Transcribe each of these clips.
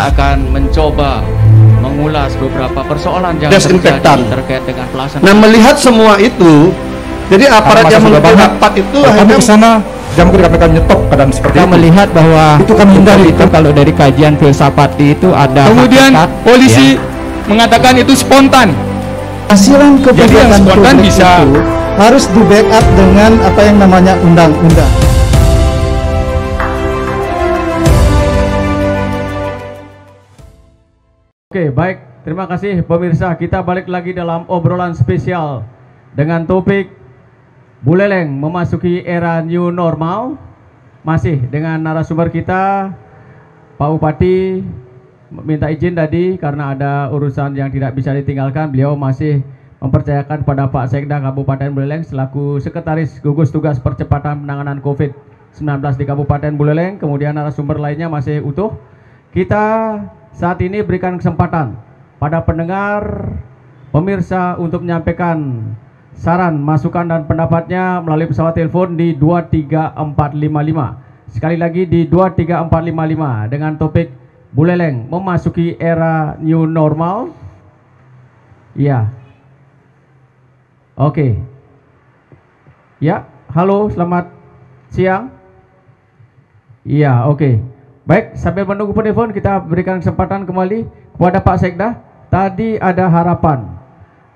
kita akan mencoba mengulas beberapa persoalan yang Desinfektan. terjadi terkait dengan pelaksanaan. Nah, melihat semua itu, jadi aparat yang mengikuti rapat itu akhirnya ke sana, jam kami akan nyetop keadaan seperti Kita itu. melihat bahwa Itu kan hindari itu kalau dari kajian filsafati itu ada Kemudian hakikat, polisi ya. mengatakan itu spontan. Hasilan Jadi yang kebijakan spontan publik bisa itu harus di backup dengan apa yang namanya undang-undang. Oke, baik. Terima kasih pemirsa. Kita balik lagi dalam obrolan spesial dengan topik Buleleng memasuki era new normal. Masih dengan narasumber kita, Pak Bupati minta izin tadi karena ada urusan yang tidak bisa ditinggalkan. Beliau masih mempercayakan pada Pak Sekda Kabupaten Buleleng selaku Sekretaris Gugus Tugas Percepatan Penanganan COVID-19 di Kabupaten Buleleng. Kemudian narasumber lainnya masih utuh. Kita saat ini berikan kesempatan pada pendengar, pemirsa untuk menyampaikan saran, masukan dan pendapatnya melalui pesawat telepon di 23455. Sekali lagi di 23455 dengan topik Buleleng memasuki era new normal. Ya. Oke. Ya, halo, selamat siang. Iya, oke. Baik, sambil menunggu penelpon kita berikan kesempatan kembali kepada Pak Sekda. Tadi ada harapan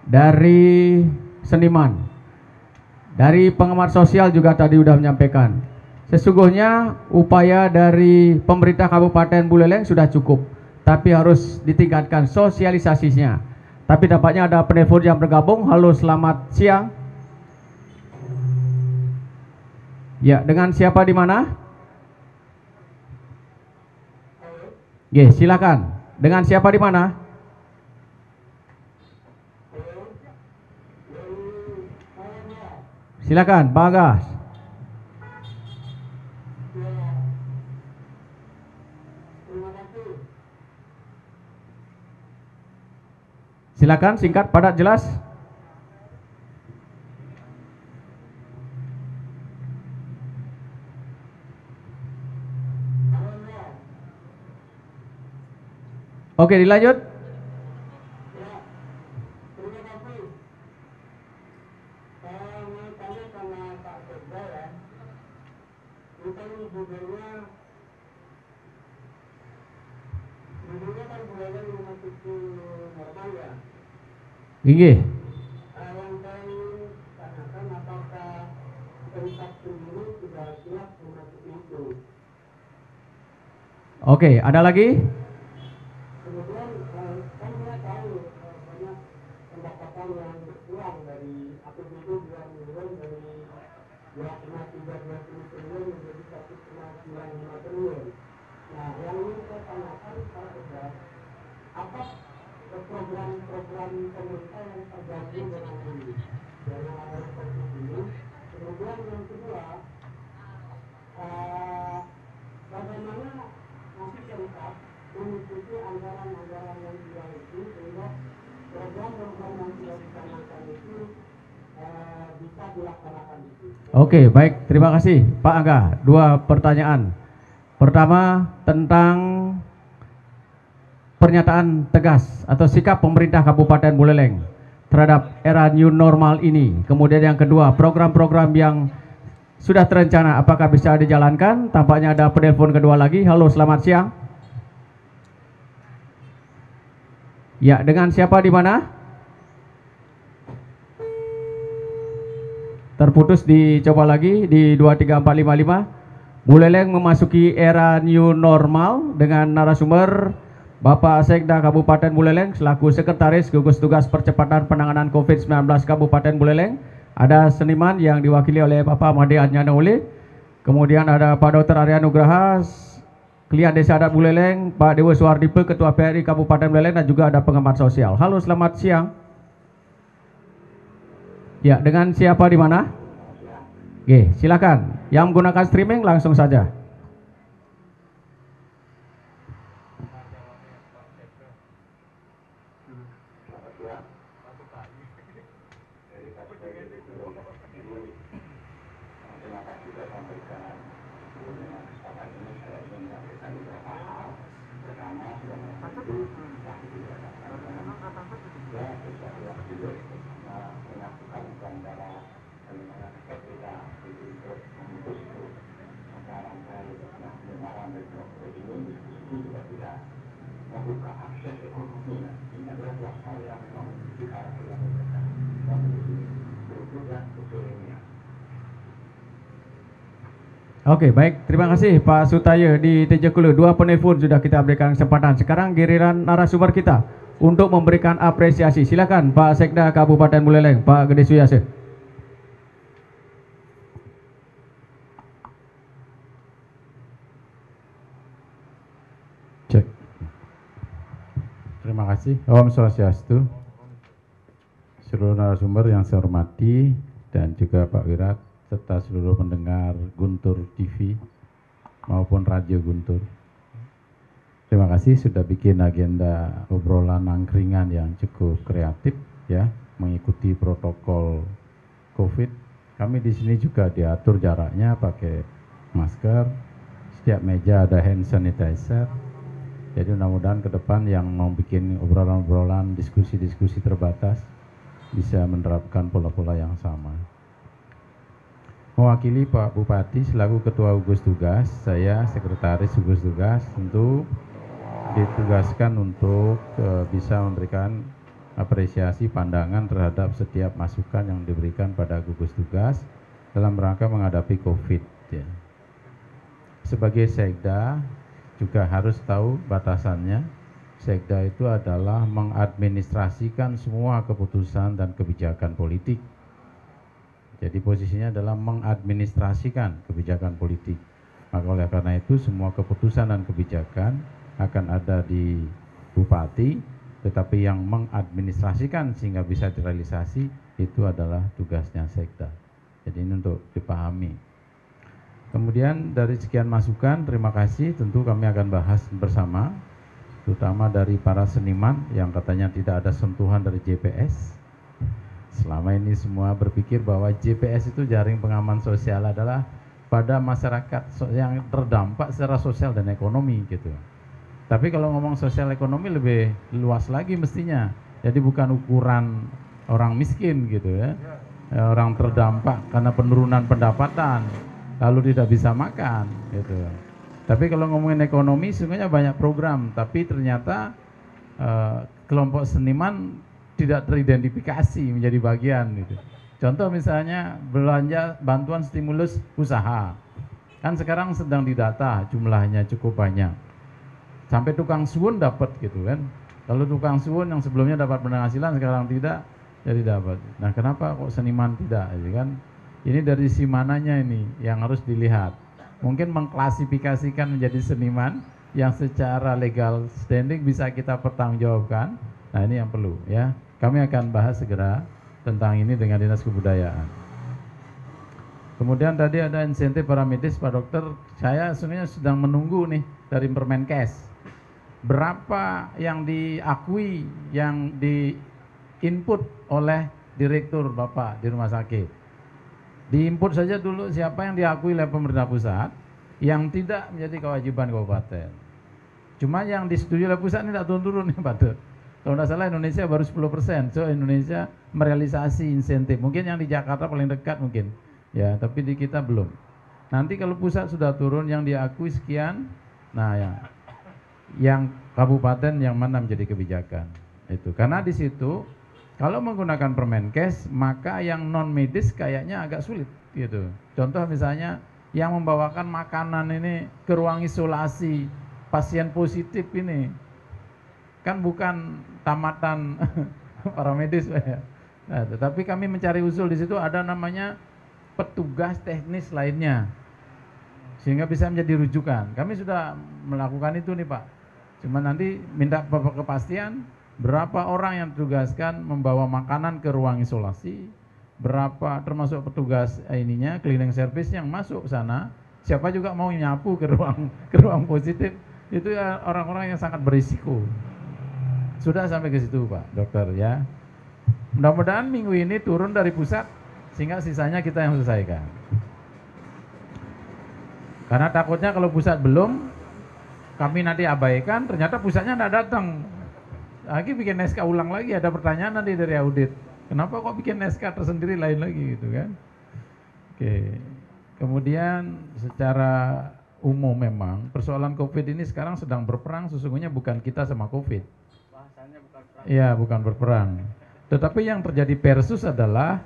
dari seniman, dari pengamat sosial juga tadi sudah menyampaikan. Sesungguhnya upaya dari pemerintah Kabupaten Buleleng sudah cukup, tapi harus ditingkatkan sosialisasinya. Tapi tampaknya ada penelpon yang bergabung. Halo, selamat siang. Ya, dengan siapa di mana? Oke, silakan. Dengan siapa di mana? Silakan, Pak Agas. Silakan, singkat, padat, jelas. Oke, dilanjut. Inggih. Oke, ada lagi? program-program pemerintah yang tergabung dengan ini. Yang ada seperti ini. Kemudian yang kedua, bagaimana nanti Pemkab mengikuti anggaran-anggaran yang sudah itu sehingga program-program yang sudah dicanangkan itu bisa dilaksanakan itu. Oke, baik, terima kasih Pak Angga. Dua pertanyaan. Pertama tentang pernyataan tegas atau sikap pemerintah Kabupaten Buleleng terhadap era new normal ini. Kemudian yang kedua, program-program yang sudah terencana apakah bisa dijalankan? Tampaknya ada penelpon kedua lagi. Halo, selamat siang. Ya, dengan siapa di mana? Terputus, dicoba lagi di 23455. Buleleng memasuki era new normal dengan narasumber Bapak Sekda Kabupaten Buleleng selaku Sekretaris Gugus Tugas Percepatan Penanganan COVID-19 Kabupaten Buleleng. Ada seniman yang diwakili oleh Bapak Made Adnyana Uli. Kemudian ada Pak Dr. Arya Nugraha, Kliat Desa Adat Buleleng, Pak Dewa Suwardipe, Ketua PRI Kabupaten Buleleng, dan juga ada pengamat sosial. Halo, selamat siang. Ya, dengan siapa di mana? Oke, silakan. Yang menggunakan streaming langsung saja. Oke, baik. Terima kasih Pak Sutaya di Tejakula. 2 penelpon sudah kita berikan kesempatan. Sekarang giliran narasumber kita untuk memberikan apresiasi. Silakan Pak Sekda Kabupaten Buleleng, Pak Gede Suyase. Cek. Terima kasih. Om Swastiastu. Seluruh narasumber yang saya hormati dan juga Pak Wirat serta seluruh pendengar Guntur TV maupun Radio Guntur. Terima kasih sudah bikin agenda obrolan angkringan yang cukup kreatif ya, mengikuti protokol COVID. Kami di sini juga diatur jaraknya pakai masker, setiap meja ada hand sanitizer. Jadi mudah-mudahan ke depan yang mau bikin obrolan-obrolan, diskusi-diskusi terbatas bisa menerapkan pola-pola yang sama. Mewakili Pak Bupati selaku Ketua Gugus Tugas, saya Sekretaris Gugus Tugas tentu ditugaskan untuk bisa memberikan apresiasi pandangan terhadap setiap masukan yang diberikan pada gugus tugas dalam rangka menghadapi COVID. Ya. Sebagai Sekda juga harus tahu batasannya. Sekda itu adalah mengadministrasikan semua keputusan dan kebijakan politik. Jadi posisinya adalah mengadministrasikan kebijakan politik. Maka oleh karena itu semua keputusan dan kebijakan akan ada di Bupati, tetapi yang mengadministrasikan sehingga bisa direalisasi itu adalah tugasnya Sekda. Jadi ini untuk dipahami. Kemudian dari sekian masukan, terima kasih, tentu kami akan bahas bersama, terutama dari para seniman yang katanya tidak ada sentuhan dari JPS. Selama ini semua berpikir bahwa JPS itu jaring pengaman sosial adalah pada masyarakat yang terdampak secara sosial dan ekonomi gitu. Tapi kalau ngomong sosial ekonomi lebih luas lagi mestinya. Jadi bukan ukuran orang miskin gitu ya. Orang terdampak karena penurunan pendapatan lalu tidak bisa makan gitu. Tapi kalau ngomongin ekonomi sebenarnya banyak program, tapi ternyata kelompok seniman tidak teridentifikasi menjadi bagian gitu. Contoh misalnya belanja bantuan stimulus usaha. Kan sekarang sedang didata jumlahnya cukup banyak. Sampai tukang suwun dapat gitu kan. Kalau tukang suwun yang sebelumnya dapat penghasilan sekarang tidak, jadi dapat. Nah, kenapa kok seniman tidak gitu kan? Ini dari sisi mananya ini yang harus dilihat. Mungkin mengklasifikasikan menjadi seniman yang secara legal standing bisa kita pertanggungjawabkan. Nah, ini yang perlu ya. Kami akan bahas segera tentang ini dengan Dinas Kebudayaan. Kemudian tadi ada insentif para medis, Pak Dokter. Saya sebenarnya sedang menunggu nih dari Permenkes. Berapa yang diakui, yang di-input oleh Direktur Bapak di rumah sakit. Di-input saja dulu siapa yang diakui oleh pemerintah pusat, yang tidak menjadi kewajiban kabupaten. Cuma yang disetujui oleh pusat ini tidak turun-turun nih Pak Dokter. Kalau tidak salah Indonesia baru 10%, so Indonesia merealisasi insentif. Mungkin yang di Jakarta paling dekat mungkin, ya, tapi di kita belum. Nanti kalau pusat sudah turun yang diakui sekian, nah yang kabupaten yang mana menjadi kebijakan itu. Karena di situ kalau menggunakan Permenkes maka yang non medis kayaknya agak sulit gitu. Contoh misalnya yang membawakan makanan ini ke ruang isolasi pasien positif ini kan bukan tamatan para medis ya. Nah, tetapi kami mencari usul di situ ada namanya petugas teknis lainnya sehingga bisa menjadi rujukan. Kami sudah melakukan itu nih Pak. Cuma nanti minta kepastian berapa orang yang ditugaskan membawa makanan ke ruang isolasi, berapa termasuk petugas ininya cleaning service yang masuk ke sana. Siapa juga mau nyapu ke ruang positif itu ya orang-orang yang sangat berisiko. Sudah sampai ke situ Pak Dokter ya. Mudah-mudahan minggu ini turun dari pusat sehingga sisanya kita yang selesaikan. Karena takutnya kalau pusat belum, kami nanti abaikan, ternyata pusatnya nggak datang. Lagi bikin SK ulang lagi, ada pertanyaan nanti dari audit. Kenapa kok bikin SK tersendiri lain lagi gitu kan? Oke. Kemudian secara umum memang persoalan COVID ini sekarang sedang berperang, sesungguhnya bukan kita sama COVID. Bahasanya bukan perang. Iya, bukan berperang. Tetapi yang terjadi versus adalah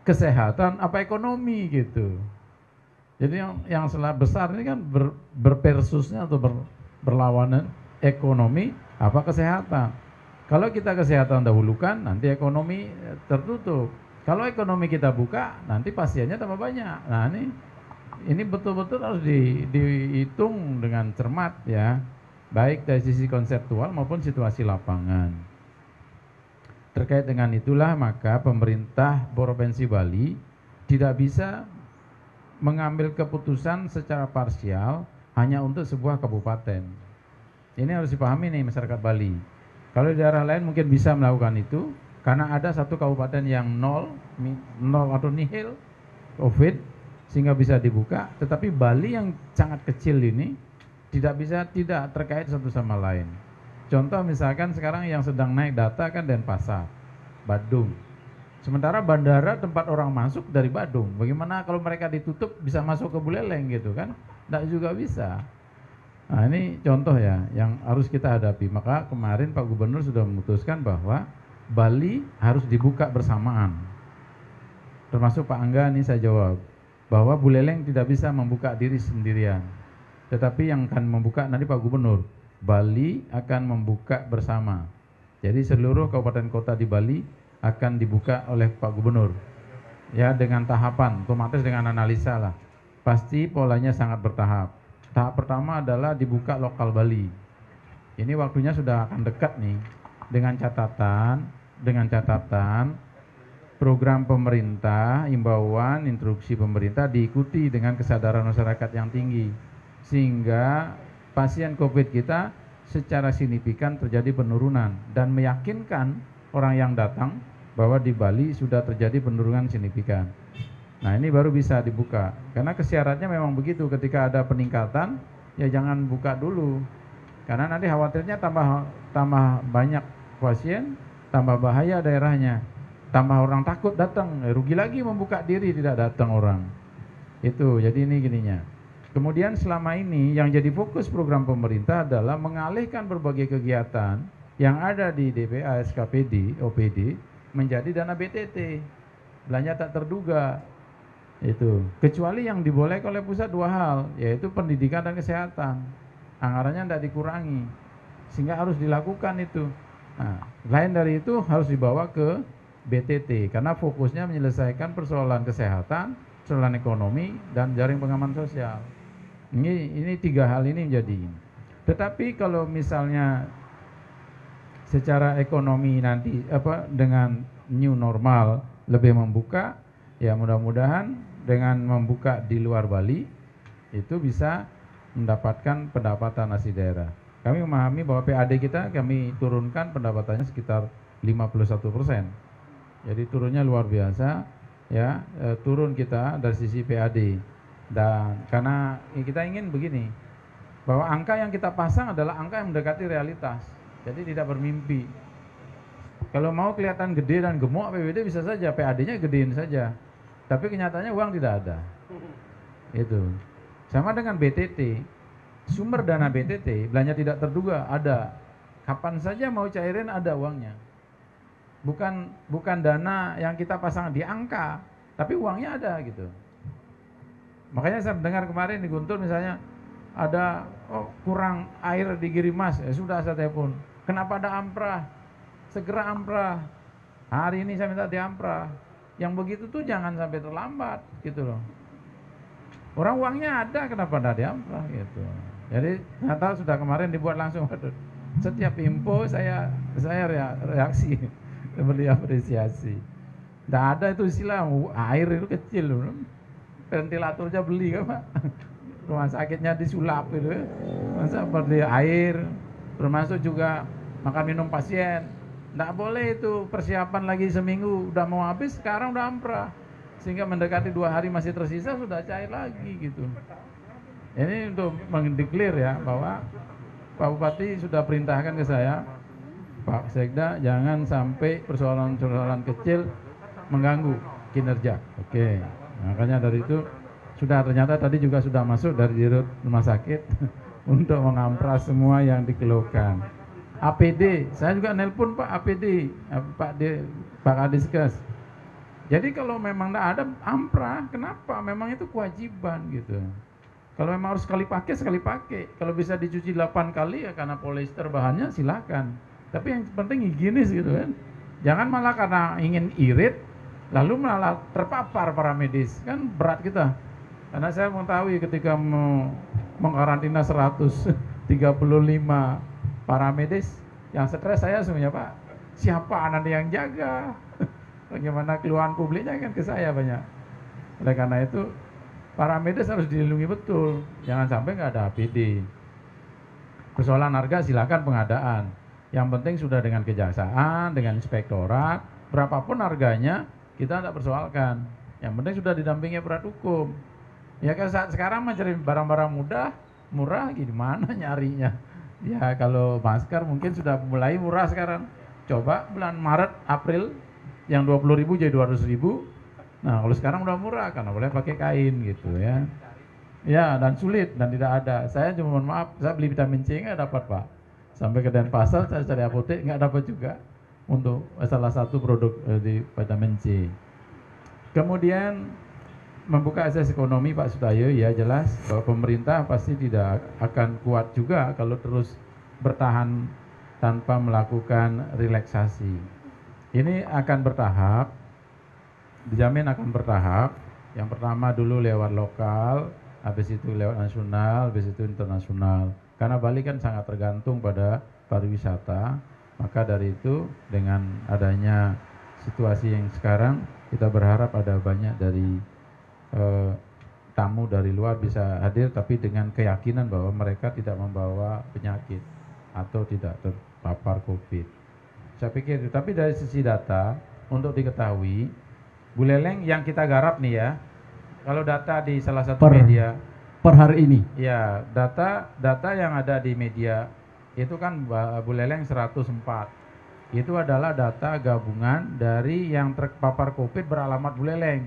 kesehatan apa ekonomi gitu. Jadi yang salah besar ini kan berversusnya atau berlawanan ekonomi apa kesehatan. Kalau kita kesehatan dahulukan, nanti ekonomi tertutup. Kalau ekonomi kita buka, nanti pasiennya tambah banyak. Nah ini betul-betul harus dihitung dengan cermat ya, baik dari sisi konseptual maupun situasi lapangan. Terkait dengan itulah maka pemerintah Provinsi Bali tidak bisa mengambil keputusan secara parsial hanya untuk sebuah kabupaten. Ini harus dipahami nih masyarakat Bali. Kalau di daerah lain mungkin bisa melakukan itu, karena ada satu kabupaten yang nol atau nihil COVID, sehingga bisa dibuka. Tetapi Bali yang sangat kecil ini tidak terkait satu sama lain. Contoh misalkan sekarang yang sedang naik data kan Denpasar, Badung. Sementara bandara tempat orang masuk dari Badung. Bagaimana kalau mereka ditutup bisa masuk ke Buleleng gitu kan? Tidak juga bisa. Nah ini contoh ya yang harus kita hadapi. Maka kemarin Pak Gubernur sudah memutuskan bahwa Bali harus dibuka bersamaan. Termasuk Pak Angga ini saya jawab bahwa Buleleng tidak bisa membuka diri sendirian. Tetapi yang akan membuka nanti Pak Gubernur. Bali akan membuka bersama. Jadi seluruh kabupaten kota di Bali akan dibuka oleh Pak Gubernur. Ya dengan tahapan, otomatis dengan analisa lah. Pasti polanya sangat bertahap. Tahap pertama adalah dibuka lokal Bali. Ini waktunya sudah akan dekat nih. Dengan catatan program pemerintah, imbauan, instruksi pemerintah diikuti dengan kesadaran masyarakat yang tinggi. Sehingga pasien COVID kita secara signifikan terjadi penurunan dan meyakinkan orang yang datang bahwa di Bali sudah terjadi penurunan signifikan. Nah ini baru bisa dibuka karena kesyaratnya memang begitu, ketika ada peningkatan ya jangan buka dulu karena nanti khawatirnya tambah banyak pasien, tambah bahaya daerahnya, tambah orang takut datang, rugi lagi membuka diri tidak datang orang. Itu jadi ini gininya. Kemudian selama ini yang jadi fokus program pemerintah adalah mengalihkan berbagai kegiatan yang ada di DPA, SKPD, OPD menjadi dana BTT, belanja tak terduga. Itu kecuali yang dibolehkan oleh pusat dua hal, yaitu pendidikan dan kesehatan. Anggarannya tidak dikurangi, sehingga harus dilakukan itu. Nah, lain dari itu harus dibawa ke BTT karena fokusnya menyelesaikan persoalan kesehatan, persoalan ekonomi, dan jaring pengaman sosial. Ini tiga hal ini menjadi. Tetapi kalau misalnya secara ekonomi nanti dengan new normal lebih membuka, ya mudah-mudahan dengan membuka di luar Bali itu bisa mendapatkan pendapatan asli daerah. Kami memahami bahwa PAD kita kami turunkan pendapatannya sekitar 51%. Jadi turunnya luar biasa ya, turun kita dari sisi PAD. Dan karena kita ingin begini, bahwa angka yang kita pasang adalah angka yang mendekati realitas. Jadi tidak bermimpi. Kalau mau kelihatan gede dan gemuk APBD bisa saja, PAD-nya gedein saja. Tapi kenyataannya uang tidak ada. Itu. Sama dengan BTT. Sumber dana BTT, belanja tidak terduga ada. Kapan saja mau cairin ada uangnya. Bukan dana yang kita pasang di angka, tapi uangnya ada gitu. Makanya saya mendengar kemarin di Guntur misalnya ada kurang air di Girimas, ya sudah saya telepon. Kenapa ada amprah? Segera amprah. Hari ini saya minta diamprah. Yang begitu tuh jangan sampai terlambat gitu loh. Orang uangnya ada, kenapa tidak diamprah gitu. Jadi ternyata sudah kemarin dibuat langsung. Setiap info saya reaksi, beri apresiasi. Tidak ada itu istilah air itu kecil loh. Ventilator aja beli kan Pak. Rumah sakitnya disulap gitu ya. Masa beli air, termasuk juga makan minum pasien. Tidak boleh itu persiapan lagi seminggu udah mau habis, sekarang udah amprah. Sehingga mendekati 2 hari masih tersisa sudah cair lagi gitu. Ini untuk mendeklir ya bahwa Pak Bupati sudah perintahkan ke saya, Pak Sekda, jangan sampai persoalan-persoalan kecil mengganggu kinerja. Oke, makanya dari itu ternyata tadi juga sudah masuk dari dirut rumah sakit untuk mengampras semua yang dikeluhkan. APD, saya juga nelpon Pak APD, Pak Kadiskes. Jadi kalau memang tidak ada amprah, kenapa? Memang itu kewajiban gitu. Kalau memang harus sekali pakai. Kalau bisa dicuci 8 kali ya karena polyester bahannya silakan. Tapi yang penting higienis gitu kan. Jangan malah karena ingin irit lalu malah terpapar para medis. Kan berat kita. Karena saya mengetahui ketika mengkarantina 135 para medis, yang stres saya semuanya, Pak. Siapa nanti yang jaga? Bagaimana keluhan publiknya kan ke saya banyak. Oleh karena itu para medis harus dilindungi betul, jangan sampai nggak ada APD. Persoalan harga silakan pengadaan. Yang penting sudah dengan kejaksaan, dengan inspektorat, berapapun harganya kita tidak persoalkan. Yang penting sudah didampingi aparat hukum. Ya kan saat sekarang mencari barang-barang murah, gimana nyarinya? Ya kalau masker mungkin sudah mulai murah sekarang. Coba bulan Maret, April yang 20.000 jadi 200.000. Nah, kalau sekarang udah murah karena boleh pakai kain gitu ya. Ya, dan sulit dan tidak ada. Saya cuma mohon maaf, saya beli vitamin C nggak dapat, Pak. Sampai ke Denpasar saya cari apotek nggak dapat juga untuk salah satu produk di vitamin C. Kemudian membuka akses ekonomi Pak Sudayo, ya jelas bahwa pemerintah pasti tidak akan kuat juga kalau terus bertahan tanpa melakukan relaksasi. Ini akan bertahap. Dijamin akan bertahap. Yang pertama dulu lewat lokal, habis itu lewat nasional, habis itu internasional. Karena Bali kan sangat tergantung pada pariwisata. Maka dari itu dengan adanya situasi yang sekarang, kita berharap ada banyak dari tamu dari luar bisa hadir, tapi dengan keyakinan bahwa mereka tidak membawa penyakit atau tidak terpapar COVID. Saya pikir itu. Tapi dari sisi data, untuk diketahui, Buleleng yang kita garap nih ya, kalau data di salah satu media per hari ini, ya data yang ada di media itu kan Buleleng 104, itu adalah data gabungan dari yang terpapar COVID beralamat Buleleng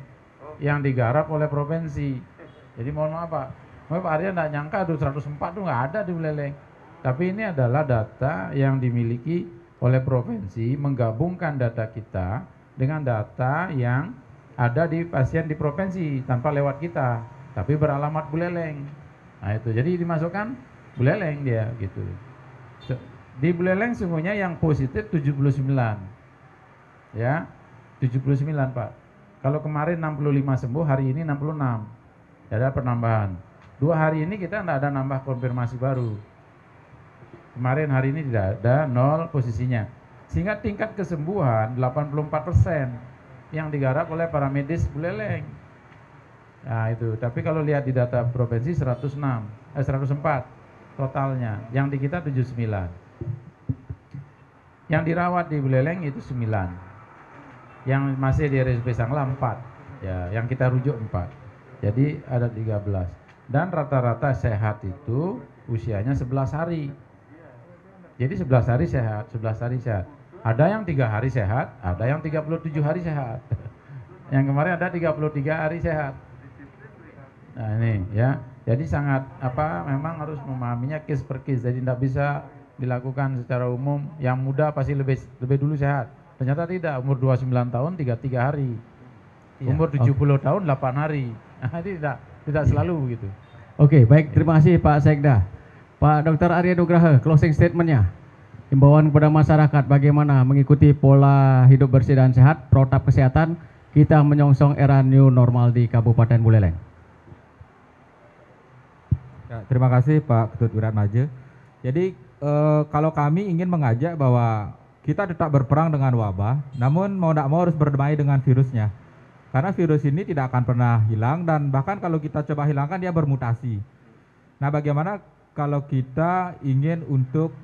yang digarap oleh provinsi. Jadi mohon maaf Pak Arya tidak nyangka 104 itu nggak ada di Buleleng, tapi ini adalah data yang dimiliki oleh provinsi, menggabungkan data kita dengan data yang ada di pasien di provinsi tanpa lewat kita, tapi beralamat Buleleng. Nah itu, jadi dimasukkan Buleleng dia gitu. Di Buleleng semuanya yang positif 79, ya 79 Pak. Kalau kemarin 65 sembuh, hari ini 66, ada penambahan. 2 hari ini kita tidak ada nambah konfirmasi baru. Kemarin hari ini tidak ada, 0 posisinya. Sehingga tingkat kesembuhan 84% yang digarap oleh para medis Buleleng. Nah itu, tapi kalau lihat di data provinsi 104 totalnya, yang di kita 79. Yang dirawat di Buleleng itu 9. Yang masih di RSUD Sangla 4. Ya, yang kita rujuk 4. Jadi ada 13. Dan rata-rata sehat itu usianya 11 hari. Jadi 11 hari sehat, 11 hari sehat. Ada yang 3 hari sehat, ada yang 37 hari sehat. Yang kemarin ada 33 hari sehat. Nah ini ya, jadi sangat memang harus memahaminya case per case. Jadi tidak bisa dilakukan secara umum. Yang muda pasti lebih dulu sehat. Ternyata tidak, umur 29 tahun 33 hari. Umur 70 tahun 8 hari. Nah, ini tidak selalu begitu. Oke, baik, terima kasih Pak Sekda. Pak Dr. Arya Nugraha, closing statementnya. Himbauan kepada masyarakat bagaimana mengikuti pola hidup bersih dan sehat, protap kesehatan, kita menyongsong era new normal di Kabupaten Buleleng. Ya, terima kasih Pak Ketut Wiratmaja. Jadi kalau kami ingin mengajak bahwa kita tetap berperang dengan wabah, namun mau tidak mau harus berdamai dengan virusnya. Karena virus ini tidak akan pernah hilang, dan bahkan kalau kita coba hilangkan dia bermutasi. Nah bagaimana kalau kita ingin untuk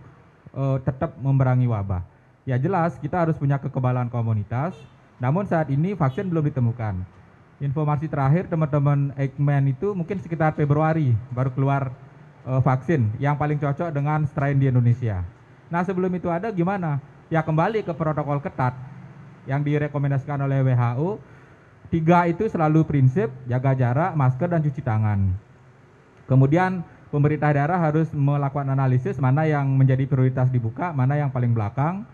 tetap memerangi wabah? Ya jelas kita harus punya kekebalan komunitas, namun saat ini vaksin belum ditemukan. informasi terakhir teman-teman Eijkman itu mungkin sekitar Februari baru keluar vaksin yang paling cocok dengan strain di Indonesia. Nah sebelum itu ada gimana? Ya kembali ke protokol ketat yang direkomendasikan oleh WHO. 3 itu selalu prinsip jaga jarak, masker, dan cuci tangan. Kemudian pemerintah daerah harus melakukan analisis mana yang menjadi prioritas dibuka, mana yang paling belakang.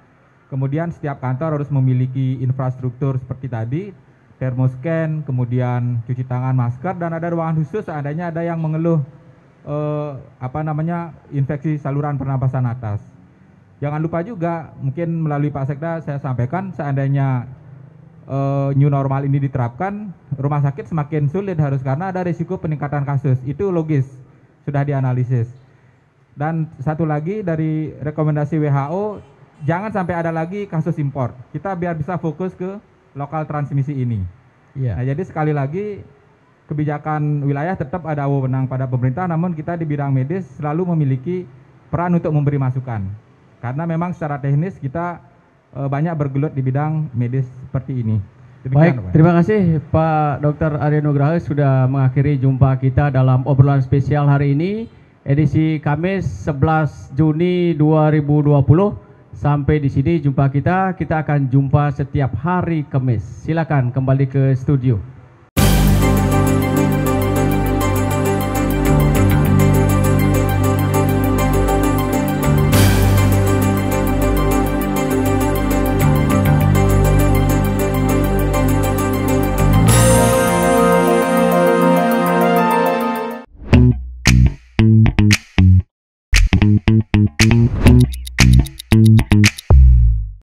Kemudian setiap kantor harus memiliki infrastruktur seperti tadi, termoscan, kemudian cuci tangan, masker, dan ada ruangan khusus seandainya ada yang mengeluh infeksi saluran pernapasan atas. Jangan lupa juga mungkin melalui Pak Sekda saya sampaikan seandainya new normal ini diterapkan, rumah sakit semakin sulit harus karena ada risiko peningkatan kasus. Itu logis, sudah dianalisis. Dan satu lagi dari rekomendasi WHO, jangan sampai ada lagi kasus impor. Kita biar bisa fokus ke lokal transmisi ini. Nah, jadi sekali lagi kebijakan wilayah tetap ada wewenang pada pemerintah, namun kita di bidang medis selalu memiliki peran untuk memberi masukan. Karena memang secara teknis kita banyak bergelut di bidang medis seperti ini. Demikian, baik, terima kasih Pak Dr. Arya Nugraha sudah mengakhiri jumpa kita dalam obrolan spesial hari ini, edisi Kamis 11 Juni 2020. Sampai di sini jumpa kita akan jumpa setiap hari Kamis. Silakan kembali ke studio.